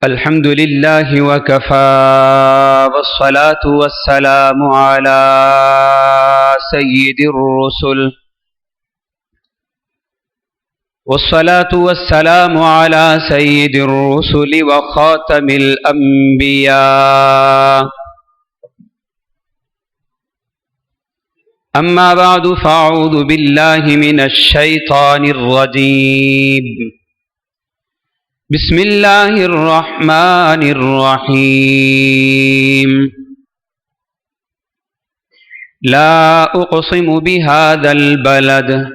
الحمد لله وكفى والصلاة والسلام على سيد الرسل وخاتم الأنبياء. أما بعد فأعوذ بالله من الشيطان الرجيم. بسم الله الرحمن الرحيم. لا أقسم بهذا البلد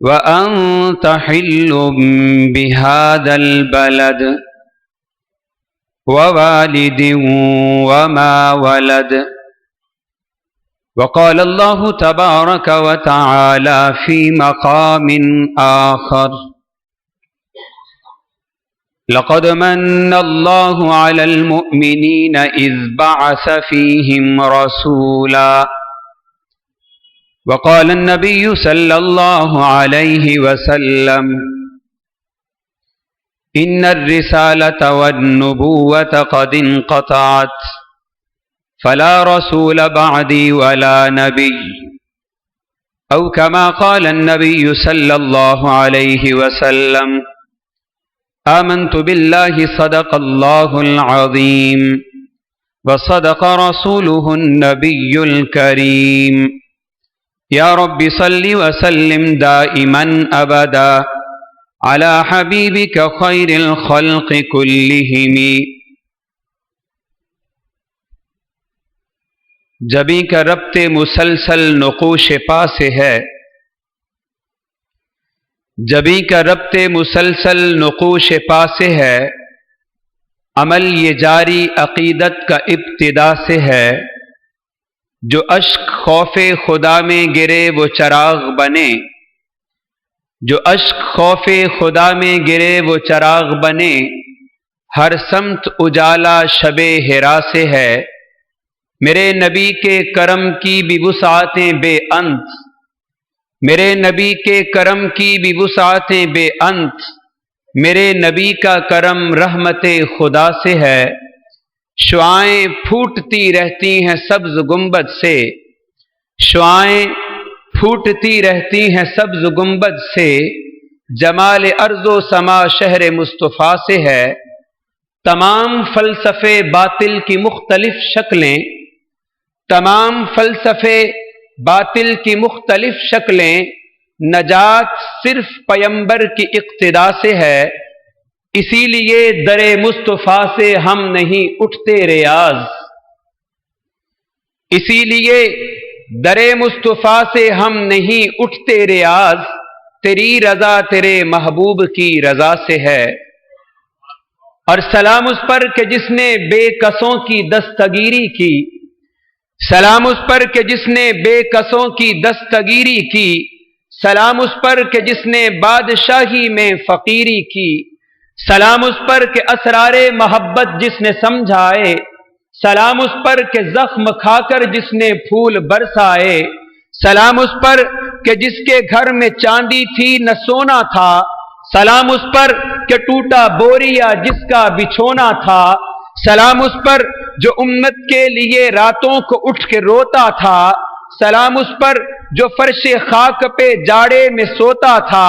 وأنت حل بهذا البلد ووالد وما ولد. وقال الله تبارك وتعالى في مقام آخر: لقد من الله على المؤمنين إذ بعث فيهم رسولا. وقال النبي صلى الله عليه وسلم: إن الرسالة والنبوة قد انقطعت فلا رسول بعدي ولا نبي، أو كما قال النبي صلى الله عليه وسلم: آمنت بالله صدق الله العظيم وصدق رسوله النبي الكريم. يا رب صل وسلم دائما أبدا على حبيبك خير الخلق كلهم. جبیں کا ربط مسلسل نقوش پا سے ہے، جبیں کا ربط مسلسل نقوش پا سے ہے، عمل یہ جاری عقیدت کا ابتدا سے ہے. جو اشک خوف خدا میں گرے وہ چراغ بنے، جو اشک خوف خدا میں گرے وہ چراغ بنے. ہر سمت اجالا شب ہرا سے ہے، میرے نبی کے کرم کی بھی وسعتیں بے انت، میرے نبی کے کرم کی بھی وسعتیں بے انت. میرے نبی کا کرم رحمت خدا سے ہے، شعائیں پھوٹتی رہتی ہیں سبز گنبد سے، شعائیں پھوٹتی رہتی ہیں سبز گنبد سے. جمال ارض و سما شہر مصطفیٰ سے ہے، تمام فلسفے باطل کی مختلف شکلیں، تمام فلسفے باطل کی مختلف شکلیں. نجات صرف پیمبر کی اقتدا سے ہے، اسی لیے در مصطفیٰ سے ہم نہیں اٹھتے ریاض، اسی لیے در مصطفیٰ سے ہم نہیں اٹھتے ریاض. تیری رضا تیرے محبوب کی رضا سے ہے. اور سلام اس پر کہ جس نے بے کسوں کی دستگیری کی، سلام اس پر کہ جس نے بے کسوں کی دستگیری کی، سلام اس پر کہ جس نے بادشاہی میں فقیری کی، سلام اس پر کہ اسرار محبت جس نے سمجھائے، سلام اس پر کہ زخم کھا کر جس نے پھول برسائے، سلام اس پر کہ جس کے گھر میں چاندی تھی نہ سونا تھا، سلام اس پر کہ ٹوٹا بوریا جس کا بچھونا تھا، سلام اس پر جو امت کے لیے راتوں کو اٹھ کے روتا تھا، سلام اس پر جو فرش خاک پہ جاڑے میں سوتا تھا،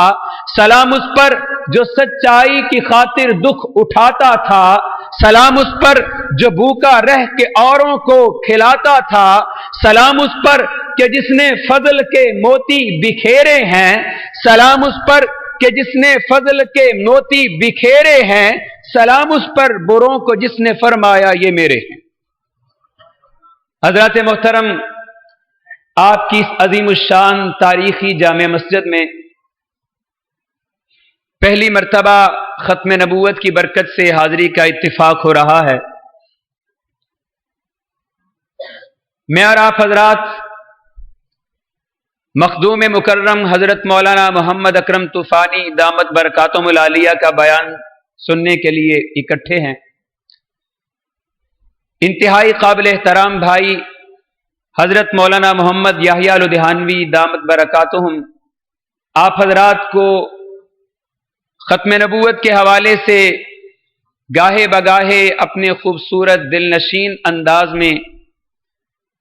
سلام اس پر جو سچائی کی خاطر دکھ اٹھاتا تھا، سلام اس پر جو بھوکا رہ کے اوروں کو کھلاتا تھا، سلام اس پر کہ جس نے فضل کے موتی بکھیرے ہیں، سلام اس پر کہ جس نے فضل کے موتی بکھیرے ہیں، سلام اس پر بروں کو جس نے فرمایا یہ میرے ہیں. حضرات محترم، آپ کی اس عظیم الشان تاریخی جامع مسجد میں پہلی مرتبہ ختم نبوت کی برکت سے حاضری کا اتفاق ہو رہا ہے. میں اور آپ حضرات مخدوم مکرم حضرت مولانا محمد اکرم طوفانی دامت برکاتہم العالیہ کا بیان سننے کے لیے اکٹھے ہیں. انتہائی قابل احترام بھائی حضرت مولانا محمد یحییٰ الدہانوی دامت برکاتہم آپ حضرات کو ختم نبوت کے حوالے سے گاہے بگاہے اپنے خوبصورت دل نشین انداز میں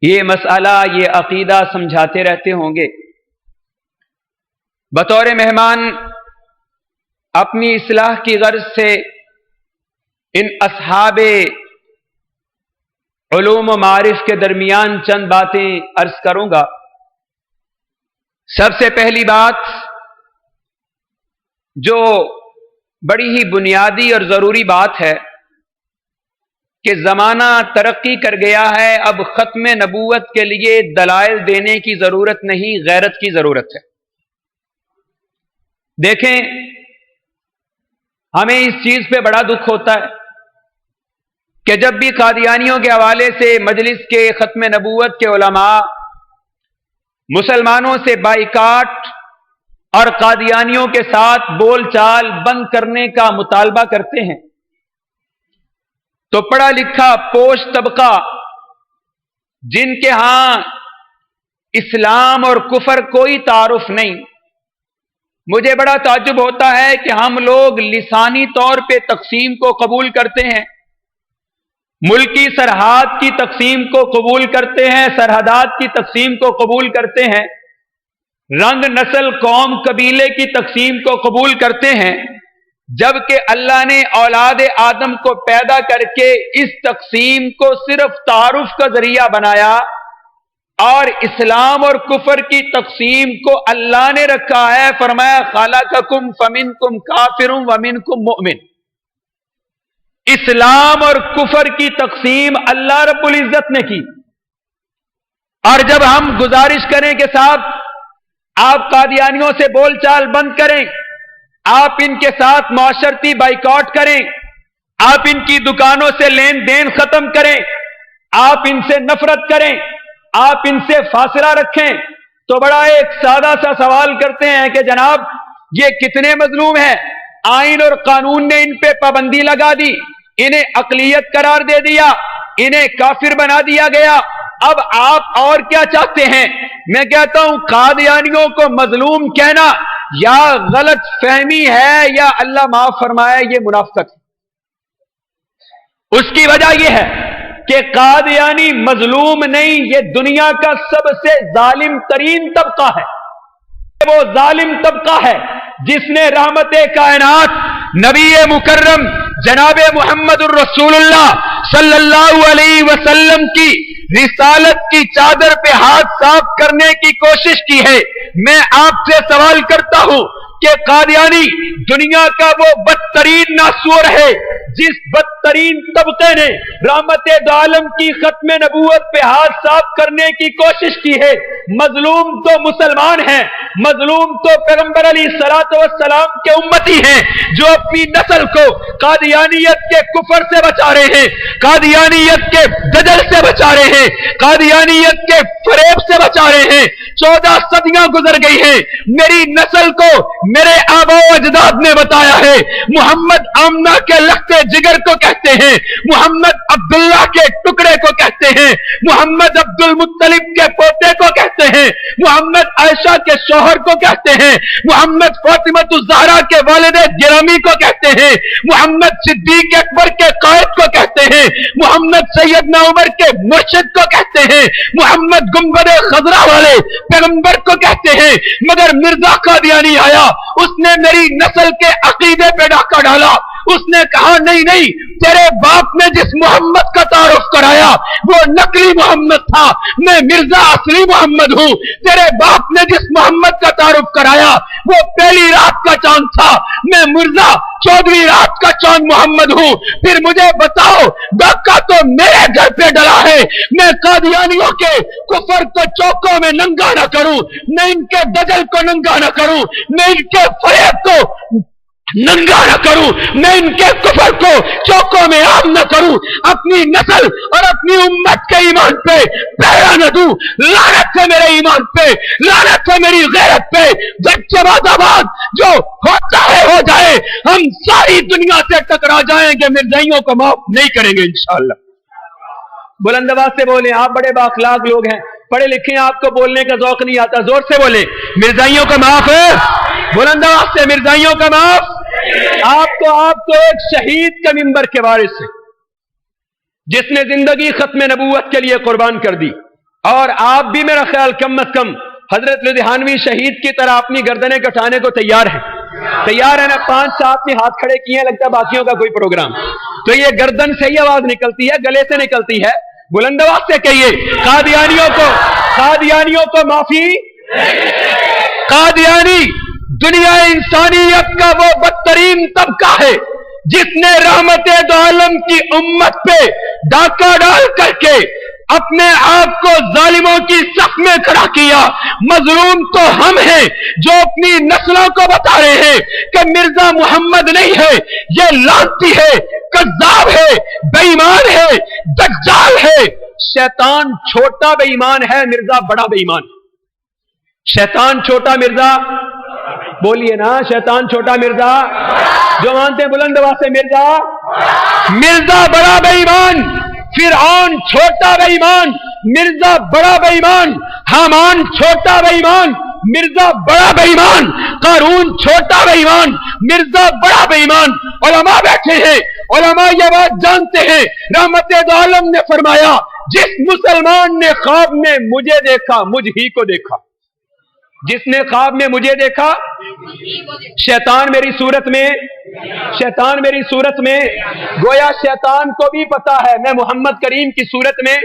یہ مسئلہ، یہ عقیدہ سمجھاتے رہتے ہوں گے۔ بطور مہمان اپنی اصلاح کی غرض سے ان اصحاب علوم و معارف کے درمیان چند باتیں عرض کروں گا۔ سب سے پہلی بات جو بڑی ہی بنیادی اور ضروری بات ہے کہ زمانہ ترقی کر گیا ہے، اب ختم نبوت کے لیے دلائل دینے کی ضرورت نہیں، غیرت کی ضرورت ہے۔ دیکھیں، ہمیں اس چیز پہ بڑا دکھ ہوتا ہے کہ جب بھی قادیانیوں کے حوالے سے مجلس کے ختم نبوت کے علماء مسلمانوں سے بائیکاٹ اور قادیانیوں کے ساتھ بول چال بند کرنے کا مطالبہ کرتے ہیں تو پڑھا لکھا پوش طبقہ، جن کے ہاں اسلام اور کفر کوئی تعارف نہیں، مجھے بڑا تعجب ہوتا ہے کہ ہم لوگ لسانی طور پہ تقسیم کو قبول کرتے ہیں، ملکی سرحد کی تقسیم کو قبول کرتے ہیں، سرحدات کی تقسیم کو قبول کرتے ہیں، رنگ نسل قوم قبیلے کی تقسیم کو قبول کرتے ہیں، جبکہ اللہ نے اولاد آدم کو پیدا کر کے اس تقسیم کو صرف تعارف کا ذریعہ بنایا، اور اسلام اور کفر کی تقسیم کو اللہ نے رکھا ہے، فرمایا خلقکم فمنکم کافر ومنکم مؤمن۔ اسلام اور کفر کی تقسیم اللہ رب العزت نے کی، اور جب ہم گزارش کریں کہ صاحب آپ قادیانیوں سے بول چال بند کریں، آپ ان کے ساتھ معاشرتی بائیکاٹ کریں، آپ ان کی دکانوں سے لین دین ختم کریں، آپ ان سے نفرت کریں، آپ ان سے فاصلہ رکھیں، تو بڑا ایک سادہ سا سوال کرتے ہیں کہ جناب یہ کتنے مظلوم ہیں، آئین اور قانون نے ان پہ پابندی لگا دی، انہیں اقلیت قرار دے دیا، انہیں کافر بنا دیا گیا، اب آپ اور کیا چاہتے ہیں؟ میں کہتا ہوں قادیانیوں کو مظلوم کہنا یا غلط فہمی ہے یا اللہ معاف فرمائے یہ منافقت ہے۔ اس کی وجہ یہ ہے کہ قادیانی مظلوم نہیں، یہ دنیا کا سب سے ظالم ترین طبقہ ہے۔ وہ ظالم طبقہ ہے جس نے رحمت کائنات نبی مکرم جناب محمد الرسول اللہ صلی اللہ علیہ وسلم کی رسالت کی چادر پہ ہاتھ صاف کرنے کی کوشش کی ہے۔ میں آپ سے سوال کرتا ہوں کہ قادیانی دنیا کا وہ بدترین ناسور ہے جس بدترین طبقے نے رحمت دو عالم کی ختم نبوت پہ ہاتھ صاف کرنے کی کوشش کی ہے۔ مظلوم تو مسلمان ہیں، مظلوم تو پیغمبر علیہ الصلوۃ والسلام کے امتی ہیں جو اپنی نسل کو قادیانیت کے کفر سے بچا رہے ہیں، قادیانیت کے دجل سے بچا رہے ہیں، قادیانیت کے فریب سے بچا رہے ہیں۔ 14 صدیاں گزر گئی ہیں، میری نسل کو میرے آبا و اجداد نے بتایا ہے محمد آمنہ کے لخت جگر کو کہتے ہیں، محمد عبداللہ کے ٹکڑے کو کہتے ہیں، محمد عبد المطلب کے پوتے کو کہتے ہیں، محمد عائشہ کے شوہر کو کہتے ہیں، محمد فاطمہ الزہرا کے والد گرامی کو کہتے ہیں، محمد صدیق اکبر کے قائد کو کہتے ہیں، محمد سیدنا عمر کے مرشد کو کہتے ہیں، محمد گنبد خضرا والے پیغمبر کو کہتے ہیں۔ مگر مرزا قادیانی آیا، اس نے میری نسل کے عقیدے پہ ڈاکہ ڈالا، اس نے کہا نہیں نہیں، تیرے باپ نے جس محمد کا تعارف کرایا وہ نقلی محمد تھا، میں مرزا اصلی محمد ہوں۔ تیرے باپ نے جس محمد کا تعارف کرایا وہ پہلی رات کا چاند تھا، میں مرزا 14ویں رات کا چاند محمد ہوں۔ پھر مجھے بتاؤ ڈاکہ تو میرے گھر پہ ڈلا ہے، میں قادیانیوں کے کفر کو چوکوں میں ننگا نہ کروں، میں ان کے دجل کو ننگا نہ کروں، میں ان کے فریب کو ننگا نہ کروں، میں ان کے کفر کو چوکوں میں عام نہ کروں، اپنی نسل اور اپنی امت کے ایمان پہ پہرا نہ دوں۔ لعنت ہے میرے ایمان پہ، لعنت ہے میری غیرت پہ۔ آباد جو ہوتا ہے ہو جائے، ہم ساری دنیا سے ٹکرا جائیں گے، مرزائیوں کو معاف نہیں کریں گے انشاءاللہ۔ بلند آواز سے بولیں، آپ بڑے بااخلاق لوگ ہیں، پڑھے لکھے ہیں, آپ کو بولنے کا ذوق نہیں آتا, زور سے بولے مرزائیوں کا معاف ہے, بلند آواز سے مرزائیوں کا معاف. آپ تو ایک شہید کا منبر کے وارث ہیں جس نے زندگی ختم نبوت کے لیے قربان کر دی, اور آپ بھی میرا خیال کم از کم حضرت لدھیانوی شہید کی طرح اپنی گردنیں کٹانے کو تیار ہیں نا. 5-7 نے ہاتھ کھڑے کیے ہیں, لگتا ہے باقیوں کا کوئی پروگرام. تو یہ گردن سے ہی آواز نکلتی ہے, گلے سے نکلتی ہے, بلند آواز سے کہیے قادیانیوں کو معافی. قادیانی دنیا انسانیت کا وہ بدترین طبقہ ہے جس نے رحمت دو عالم کی امت پہ ڈاکہ ڈال کر کے اپنے آپ کو ظالموں کی صف میں کھڑا کیا. مظلوم تو ہم ہیں جو اپنی نسلوں کو بتا رہے ہیں کہ مرزا محمد نہیں ہے, یہ لعنتی ہے, کذاب ہے, بے ایمان ہے, دجال ہے. شیطان چھوٹا بے ایمان ہے, مرزا بڑا بے ایمان. شیطان چھوٹا, مرزا بولیے نا, شیطان چھوٹا, مرزا جو مانتے ہیں بلند آواز سے مرزا بڑا بے ایمان. فرعون چھوٹا بے ایمان, مرزا بڑا بے ایمان. حامان چھوٹا بے ایمان, مرزا بڑا بے ایمان. قارون چھوٹا بے ایمان, مرزا بڑا بے ایمان. علماء بیٹھے ہیں, علماء یہ بات جانتے ہیں, رحمت دو عالم نے فرمایا جس مسلمان نے خواب میں مجھے دیکھا مجھ ہی کو دیکھا. جس نے خواب میں مجھے دیکھا, شیطان میری صورت میں گویا شیطان کو بھی پتا ہے میں محمد کریم کی صورت میں,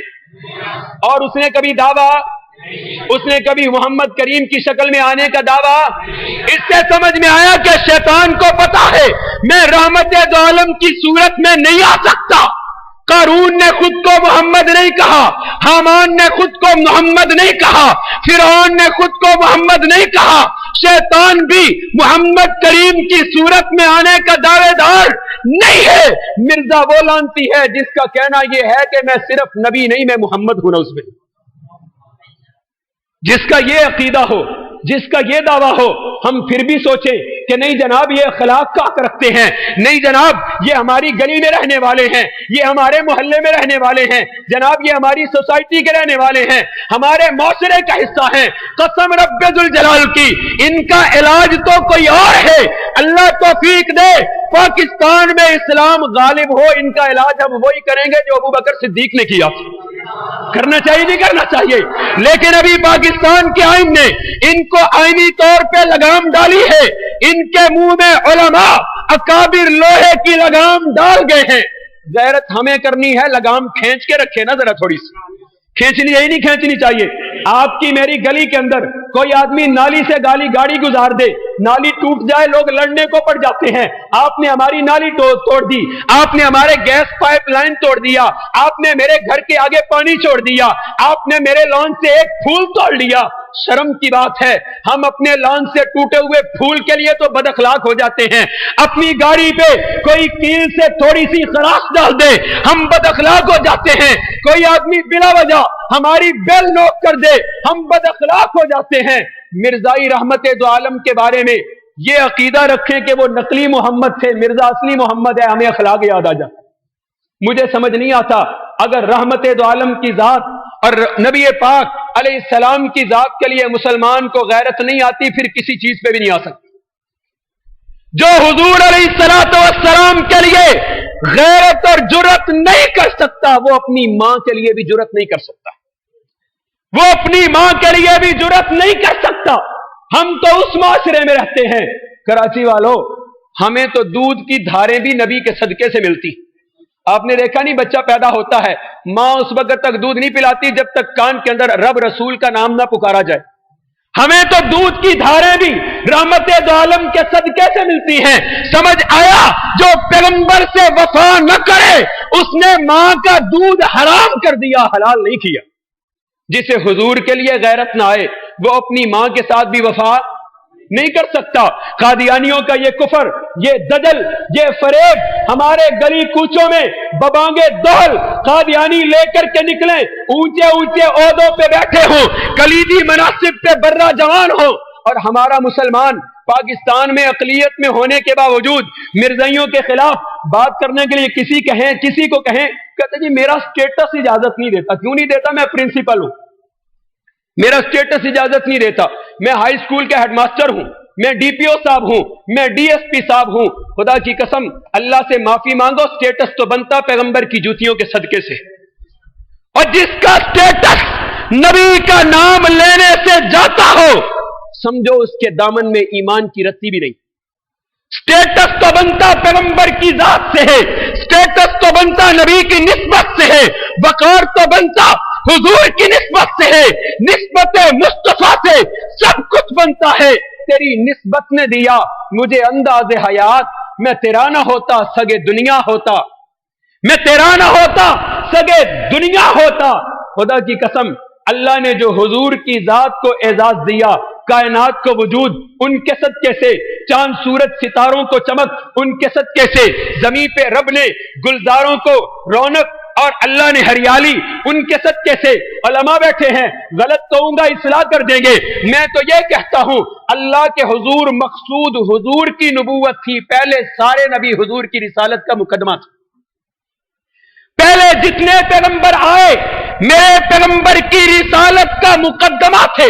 اور اس نے کبھی محمد کریم کی شکل میں آنے کا دعویٰ. اس سے سمجھ میں آیا کہ شیطان کو پتا ہے میں رحمت دو عالم کی صورت میں نہیں آ سکتا. قارون نے خود کو محمد نہیں کہا, حامان نے خود کو محمد نہیں کہا, فرعون نے خود کو محمد نہیں کہا. شیطان بھی محمد کریم کی صورت میں آنے کا دعوے دار نہیں ہے. مرزا وہ لانتی ہے جس کا کہنا یہ ہے کہ میں صرف نبی نہیں میں محمد ہوں. اس میں جس کا یہ عقیدہ ہو, جس کا یہ دعویٰ ہو, ہم پھر بھی سوچیں کہ نہیں جناب یہ اخلاق کا حق رکھتے ہیں, نہیں جناب یہ ہماری گلی میں رہنے والے ہیں, یہ ہمارے محلے میں رہنے والے ہیں, جناب یہ ہماری سوسائٹی کے رہنے والے ہیں, ہمارے معاشرے کا حصہ ہیں. قسم رب ذوالجلال کی ان کا علاج تو کوئی اور ہے. اللہ توفیق دے پاکستان میں اسلام غالب ہو, ان کا علاج ہم وہی کریں گے جو ابوبکر صدیق نے کیا. کرنا چاہیے نہیں کرنا چاہیے, لیکن ابھی پاکستان کے آئین نے ان کو آئینی طور پہ لگام ڈالی ہے. ان کے منہ میں علماء اکابر لوہے کی لگام ڈال گئے ہیں. غیرت ہمیں کرنی ہے, لگام کھینچ کے رکھے نا ذرا, تھوڑی سی کھینچنی یہی نہیں کھینچنی چاہیے. آپ کی میری گلی کے اندر کوئی آدمی نالی سے گاڑی گزار دے, نالی ٹوٹ جائے, لوگ لڑنے کو پڑ جاتے ہیں. آپ نے ہماری نالی توڑ دی, آپ نے ہمارے گیس پائپ لائن توڑ دیا, آپ نے میرے گھر کے آگے پانی چھوڑ دیا, آپ نے میرے لان سے ایک پھول توڑ لیا. شرم کی بات ہے, ہم اپنے لان سے ٹوٹے ہوئے پھول کے لیے تو بد اخلاق ہو جاتے ہیں. اپنی گاڑی پہ کوئی کیل سے تھوڑی سی خراش ڈال دے, ہم بد اخلاق ہو جاتے ہیں. کوئی آدمی بلا وجہ ہماری بیل نوک کر دے, ہم بد اخلاق ہو جاتے ہیں. مرزائی رحمت دو عالم کے بارے میں یہ عقیدہ رکھیں کہ وہ نقلی محمد تھے, مرزا اصلی محمد ہے, ہمیں اخلاق یاد آ جاتا. مجھے سمجھ نہیں آتا اگر رحمت دو عالم کی ذات اور نبی پاک علیہ السلام کی ذات کے لیے مسلمان کو غیرت نہیں آتی, پھر کسی چیز پہ بھی نہیں آ سکتی. جو حضور علیہ السلام کے لیے غیرت اور جرت نہیں کر سکتا, وہ اپنی ماں کے لیے بھی جرت نہیں کر سکتا, وہ اپنی ماں کے لیے بھی جرت نہیں کر سکتا. ہم تو اس معاشرے میں رہتے ہیں, کراچی والوں, ہمیں تو دودھ کی دھاریں بھی نبی کے صدقے سے ملتی. آپ نے دیکھا نہیں, بچہ پیدا ہوتا ہے, ماں اس وقت تک دودھ نہیں پلاتی جب تک کان کے اندر رب رسول کا نام نہ پکارا جائے. ہمیں تو دودھ کی دھاریں بھی رحمت دو عالم کے صدقے سے ملتی ہیں. سمجھ آیا, جو پیغمبر سے وفا نہ کرے اس نے ماں کا دودھ حرام کر دیا, حلال نہیں کیا. جسے حضور کے لیے غیرت نہ آئے وہ اپنی ماں کے ساتھ بھی وفا نہیں کر سکتا. قادیانیوں کا یہ کفر, یہ دجل, یہ فریب ہمارے گلی کوچوں میں ببانگے دہل قادیانی لے کر کے نکلیں, اونچے اونچے عہدوں پہ بیٹھے ہوں, کلیدی مناصب پہ برہ جوان ہوں, اور ہمارا مسلمان پاکستان میں اقلیت میں ہونے کے باوجود مرزائیوں کے خلاف بات کرنے کے لیے کسی کو کہیں, کہتے جی میرا سٹیٹس اجازت نہیں دیتا. کیوں نہیں دیتا؟ میں پرنسپل ہوں. میرا اسٹیٹس اجازت نہیں دیتا. میں ہائی اسکول کا ہیڈ ماسٹر ہوں, میں ڈی پی او صاحب ہوں, میں ڈی ایس پی صاحب ہوں. خدا کی قسم اللہ سے معافی مانگو, اسٹیٹس تو بنتا پیغمبر کی جوتیوں کے صدقے سے. اور جس کا اسٹیٹس نبی کا نام لینے سے جاتا ہو, سمجھو اس کے دامن میں ایمان کی رسی بھی نہیں. اسٹیٹس تو بنتا پیغمبر کی ذات سے ہے, اسٹیٹس تو بنتا نبی کی نسبت سے ہے, وقار تو بنتا حضور کی نسبت سے ہے, نسبت مصطفیٰ سے سب کچھ بنتا ہے. تیری نسبت نے دیا مجھے انداز حیات, میں تیرا نہ ہوتا سگے دنیا ہوتا, میں تیرا نہ ہوتا سگے دنیا ہوتا. خدا کی قسم اللہ نے جو حضور کی ذات کو اعزاز دیا, کائنات کو وجود, ان کے صدقے سے چاند سورج ستاروں کو چمک, ان کے صدقے سے زمین پہ رب نے گلزاروں کو رونق اور اللہ نے ہریالی, ان کے صدقے سے علماء بیٹھے ہیں. غلط کہوں گا اصلاح کر دیں گے. میں تو یہ کہتا ہوں اللہ کے حضور مقصود حضور کی نبوت تھی, پہلے سارے نبی حضور کی رسالت کا مقدمہ تھا. پہلے جتنے پیغمبر آئے میرے پیغمبر کی رسالت کا مقدمہ تھے.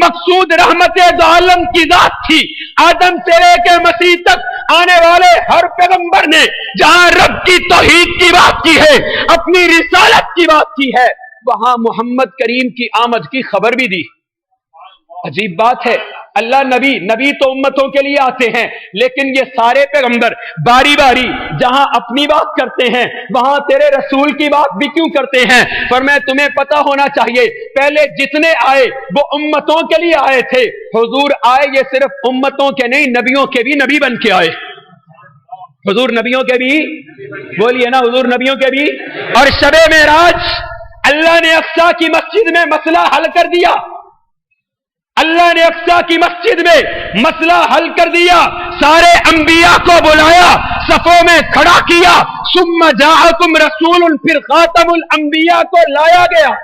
مقصود رحمت دو عالم کی ذات تھی. آدم سے لے کے مسیح تک آنے والے ہر پیغمبر نے جہاں رب کی توحید کی بات کی ہے, اپنی رسالت کی بات کی ہے, وہاں محمد کریم کی آمد کی خبر بھی دی. عجیب بات ہے, اللہ نبی تو امتوں کے لیے آتے ہیں, لیکن یہ سارے پیغمبر باری باری جہاں اپنی بات کرتے ہیں وہاں تیرے رسول کی بات بھی کیوں کرتے ہیں؟ فرمایا تمہیں پتا ہونا چاہیے پہلے جتنے آئے وہ امتوں کے لیے آئے تھے. حضور آئے یہ صرف امتوں کے نہیں, نبیوں کے بھی نبی بن کے آئے. حضور نبیوں کے بھی, بولیے نا حضور نبیوں کے بھی. اور شب معراج اللہ نے اقصی کی مسجد میں مسئلہ حل کر دیا. اللہ نے اقصی کی مسجد میں مسئلہ حل کر دیا. سارے انبیاء کو بلایا, صفوں میں کھڑا کیا. ثم جاءکم رسول, پھر خاتم الانبیاء کو لایا گیا.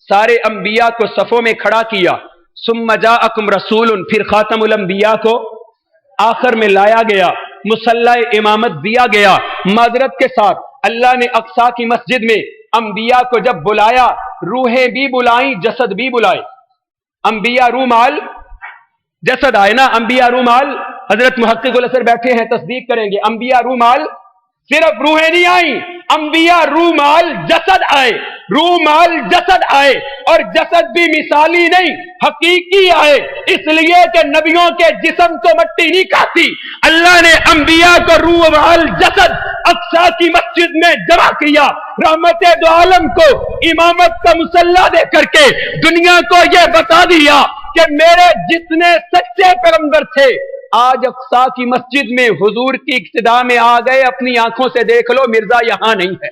سارے انبیاء کو صفوں میں کھڑا کیا. ثم جاءکم رسول, پھر خاتم الانبیاء کو آخر میں لایا گیا. مصلی امامت دیا گیا. معذرت کے ساتھ اللہ نے اقصی کی مسجد میں انبیاء کو جب بلایا, روحیں بھی بلائیں جسد بھی بلائے. انبیاء روح مال جسد آئے نا, انبیاء روح مال. حضرت محقق الاسر بیٹھے ہیں تصدیق کریں گے. انبیاء روح مال صرف روحیں نہیں آئیں, انبیاء روح مال جسد آئے. روح مال جسد آئے اور جسد بھی مثالی نہیں حقیقی آئے, اس لیے کہ نبیوں کے جسم کو مٹی نہیں کھاتی. اللہ نے انبیاء کو روح مال جسد اقصی کی مسجد میں جمع کیا. رحمت دو عالم کو امامت کا مصلی دے کر کے دنیا کو یہ بتا دیا کہ میرے جتنے سچے پیغمبر تھے آج اقصی کی مسجد میں حضور کی اقتداء میں آ گئے. اپنی آنکھوں سے دیکھ لو, مرزا یہاں نہیں ہے.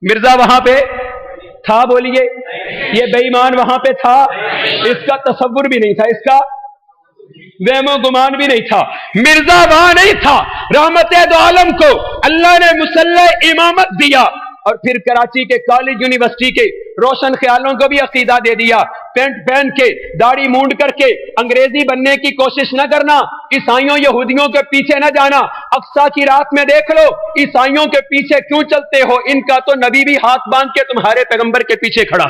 مرزا وہاں پہ تھا, بولیے. یہ بے ایمان وہاں پہ تھا, اس کا تصور بھی نہیں تھا, اس کا وہم و گمان بھی نہیں تھا. مرزا وہاں نہیں تھا. رحمت دو عالم کو اللہ نے مصلی امامت دیا اور پھر کراچی کے کالج یونیورسٹی کے روشن خیالوں کو بھی عقیدہ دے دیا. پینٹ پہن کے داڑھی مونڈ کر کے انگریزی بننے کی کوشش نہ کرنا, عیسائیوں یہودیوں کے پیچھے نہ جانا. اقصی کی رات میں دیکھ لو عیسائیوں کے پیچھے کیوں چلتے ہو, ان کا تو نبی بھی ہاتھ باندھ کے تمہارے پیغمبر کے پیچھے کھڑا,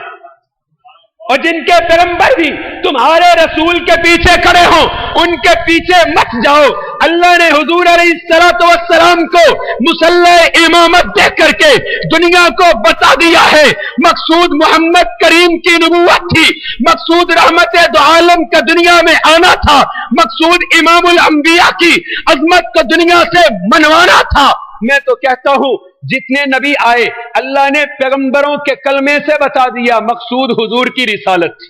اور جن کے پیغمبر بھی تمہارے رسول کے پیچھے کھڑے ہوں ان کے پیچھے مت جاؤ. اللہ نے حضور علیہ الصلوۃ والسلام کو مصلی امامت دے کر کے دنیا کو بتا دیا ہے مقصود محمد کریم کی نبوت تھی, مقصود رحمت دو عالم کا دنیا میں آنا تھا, مقصود امام الانبیاء کی عظمت کو دنیا سے منوانا تھا. میں تو کہتا ہوں جتنے نبی آئے اللہ نے پیغمبروں کے کلمے سے بتا دیا مقصود حضور کی رسالت تھی.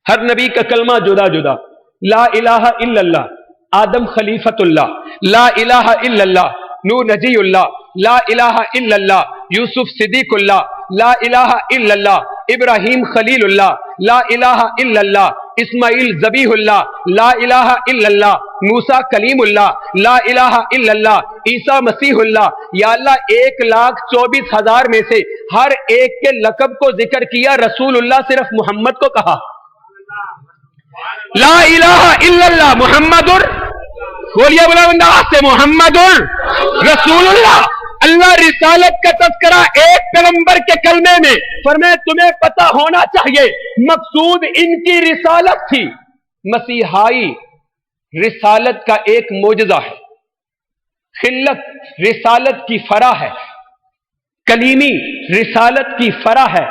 ہر نبی کا کلمہ جدا جدا. لا الہ الا اللہ آدم خلیفت اللہ, لا الہ الا اللہ نوح نجی اللہ, لا الہ الا اللہ یوسف صدیق اللہ, لا الہ الا اللہ ابراہیم خلیل اللہ, لا الہ الا اللہ اسماعیل ذبیح اللہ, لا الہ الا اللہ موسیٰ کلیم اللہ, لا الہ الا اللہ عیسیٰ مسیح اللہ. یا اللہ 1,24,000 میں سے ہر ایک کے لقب کو ذکر کیا, رسول اللہ صرف محمد کو کہا. لا الہ الا اللہ محمد, بولیے بلند آواز سے محمد رسول اللہ. اللہ رسالت کا تذکرہ ایک پیغمبر کے کلمے میں فرمائے تمہیں پتہ ہونا چاہیے مقصود ان کی رسالت تھی. مسیحائی رسالت کا ایک معجزہ ہے، خلت رسالت کی فرح ہے، کلیمی رسالت کی فرح ہے،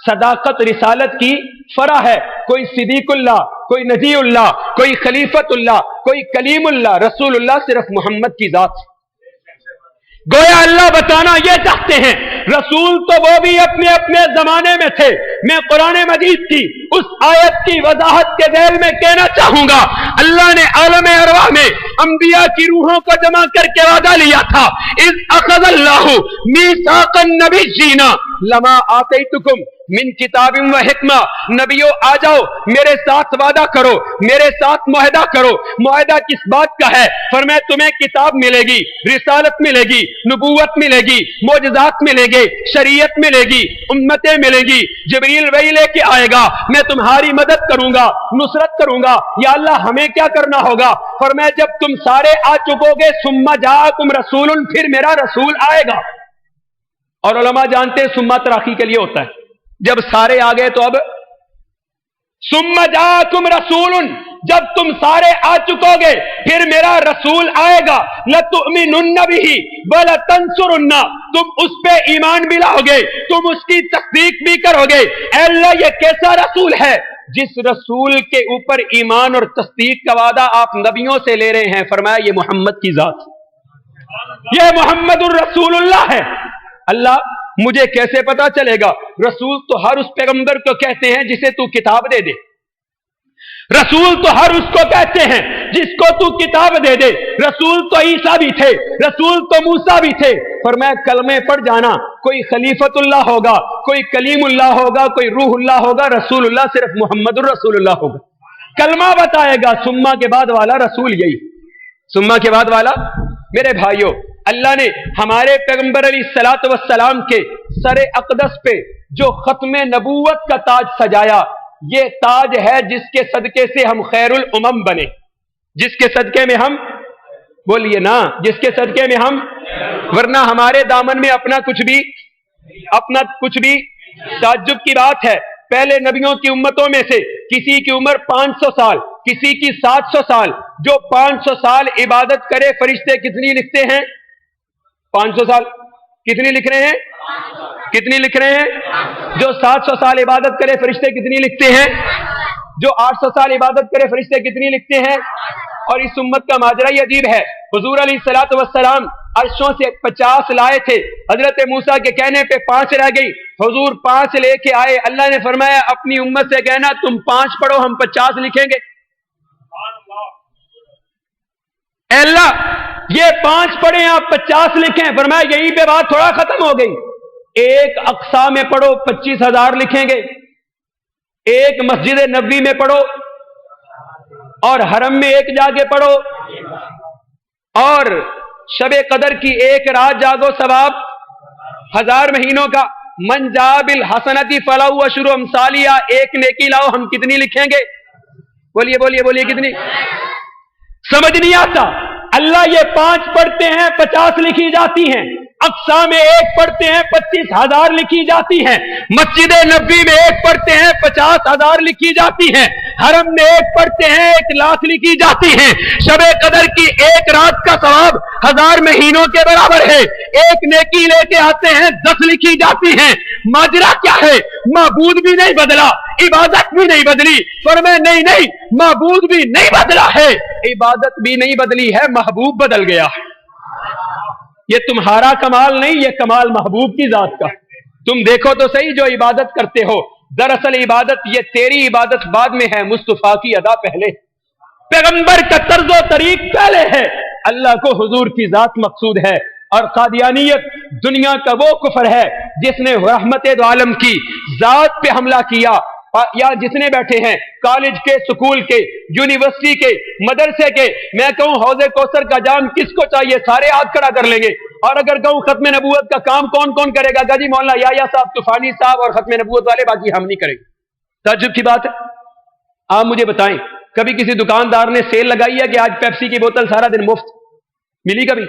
صداقت رسالت کی فرح ہے. کوئی صدیق اللہ، کوئی نبی اللہ، کوئی خلیفت اللہ، کوئی کلیم اللہ، رسول اللہ صرف محمد کی ذات. گویا اللہ بتانا یہ چاہتے ہیں رسول تو وہ بھی اپنے اپنے زمانے میں تھے. میں قرآن مجید کی اس آیت کی وضاحت کے ذیل میں کہنا چاہوں گا، اللہ نے عالم ارواح میں انبیاء کی روحوں کو جمع کر کے وعدہ لیا تھا. اذ اخذ اللہ میثاق النبیین لما آتیتکم من کتاب و حکمہ. نبیوں آ جاؤ، میرے ساتھ وعدہ کرو، میرے ساتھ معاہدہ کرو. معاہدہ کس بات کا ہے؟ فرمایا تمہیں کتاب ملے گی، رسالت ملے گی، نبوت ملے گی، معجزات ملے گے، شریعت ملے گی، امتیں ملے گی. جبریل وہی لے کے آئے گا، میں تمہاری مدد کروں گا، نصرت کروں گا. یا اللہ ہمیں کیا کرنا ہوگا؟ فرمایا جب تم سارے آ چکو گے ثم جاءکم رسول، پھر میرا رسول آئے گا. اور علماء جانتے ہیں ثم تراخی کے لیے ہوتا ہے. جب سارے آ گئے تو اب ثم جاءکم رسول، جب تم سارے آ چکو گے پھر میرا رسول آئے گا. لتؤمنن بہ ولتنصرن، تم اس پہ ایمان بھی لاؤ گے، تم اس کی تصدیق بھی کرو گے. اے اللہ یہ کیسا رسول ہے جس رسول کے اوپر ایمان اور تصدیق کا وعدہ آپ نبیوں سے لے رہے ہیں؟ فرمایا یہ محمد کی ذات، یہ محمد الرسول اللہ ہے. اللہ مجھے کیسے پتا چلے گا؟ رسول تو ہر اس پیغمبر کو کہتے ہیں جسے تو کتاب دے دے. رسول تو ہر اس کو کہتے ہیں جس کو تو کتاب دے دے. رسول تو عیسیٰ بھی تھے، رسول تو موسیٰ بھی تھے. فرمایا کلمے پڑھ جانا، کوئی خلیفت اللہ ہوگا، کوئی کلیم اللہ ہوگا، کوئی روح اللہ ہوگا، رسول اللہ صرف محمد الرسول اللہ ہوگا. کلمہ بتائے گا، سما کے بعد والا رسول یہی. سما کے بعد والا میرے بھائیوں، اللہ نے ہمارے پیغمبر علیہ الصلوۃ والسلام کے سر اقدس پہ جو ختم نبوت کا تاج سجایا، یہ تاج ہے جس کے صدقے سے ہم خیر الامم بنے. جس کے صدقے میں ہم، بولیے نا، جس کے صدقے میں ہم، ورنہ ہمارے دامن میں اپنا کچھ بھی. تعجب کی بات ہے، پہلے نبیوں کی امتوں میں سے کسی کی عمر 500 سال، کسی کی 700 سال. جو 500 سال عبادت کرے فرشتے کتنی لکھتے ہیں؟ 500 سال کتنی لکھ رہے ہیں؟ کتنی لکھ رہے ہیں؟ جو 700 سال عبادت کرے فرشتے کتنی لکھتے ہیں؟ جو 800 سال عبادت کرے فرشتے کتنی لکھتے ہیں؟ اور اس امت کا ماجرا ہی عجیب ہے. حضور علیہ الصلوۃ والسلام عرشوں سے 50 لائے تھے، حضرت موسیٰ کے کہنے پہ 5 رہ گئی. حضور 5 لے کے آئے. اللہ نے فرمایا اپنی امت سے کہنا تم 5 پڑھو، ہم 50 لکھیں گے. اے اللہ یہ 5 پڑھیں آپ 50 لکھیں. فرمایا یہیں پہ بات تھوڑا ختم ہو گئی. ایک اقصا میں پڑھو 25,000 لکھیں گے، ایک مسجد نبوی میں پڑھو، اور حرم میں ایک جا کے پڑھو، اور شب قدر کی ایک رات جاگو، ثواب 1000 مہینوں کا. من جاء بالحسنۃ فلہ عشر امثالہا، ایک نیکی لاؤ، ہم کتنی لکھیں گے؟ بولیے بولیے بولیے کتنی؟ سمجھ نہیں آتا. اللہ یہ 5 پڑھتے ہیں 50 لکھی جاتی ہیں، اقصا میں ایک پڑھتے ہیں 25,000 لکھی جاتی ہیں، مسجد نبوی میں ایک پڑھتے ہیں 50,000 لکھی جاتی ہیں، حرم میں ایک پڑھتے ہیں 1,00,000 لکھی جاتی ہیں. شب قدر کی ایک رات کا ثواب 1000 مہینوں کے برابر ہے. ایک نیکی لے کے آتے ہیں 10 لکھی جاتی ہیں. ماجرا کیا ہے؟ معبود بھی نہیں بدلا، عبادت بھی نہیں بدلی. فرمائے نہیں، معبود بھی نہیں بدلا ہے، عبادت بھی نہیں بدلی ہے، محبوب بدل گیا ہے. یہ تمہارا کمال نہیں، یہ کمال محبوب کی ذات کا. تم دیکھو تو صحیح جو عبادت کرتے ہو، دراصل عبادت یہ تیری عبادت بعد میں ہے، مصطفیٰ کی ادا پہلے، پیغمبر کا طرز و طریق پہلے ہے، اللہ کو حضور کی ذات مقصود ہے. اور قادیانیت دنیا کا وہ کفر ہے جس نے رحمت دو عالم کی ذات پہ حملہ کیا. یا جتنے بیٹھے ہیں کالج کے، سکول کے، یونیورسٹی کے، مدرسے کے، میں کہوں حوض کوثر کا جام کس کو چاہیے؟ سارے ہاتھ کھڑا کر لیں گے. اور اگر کہوں ختم نبوت کا کام کون کون کرے گا؟ جی مولانا یا صاحب، طوفانی صاحب اور ختم نبوت والے، باقی ہم نہیں کریں گے. تعجب کی بات ہے. آپ مجھے بتائیں کبھی کسی دکاندار نے سیل لگائی ہے کہ آج پیپسی کی بوتل سارا دن مفت؟ ملی کبھی؟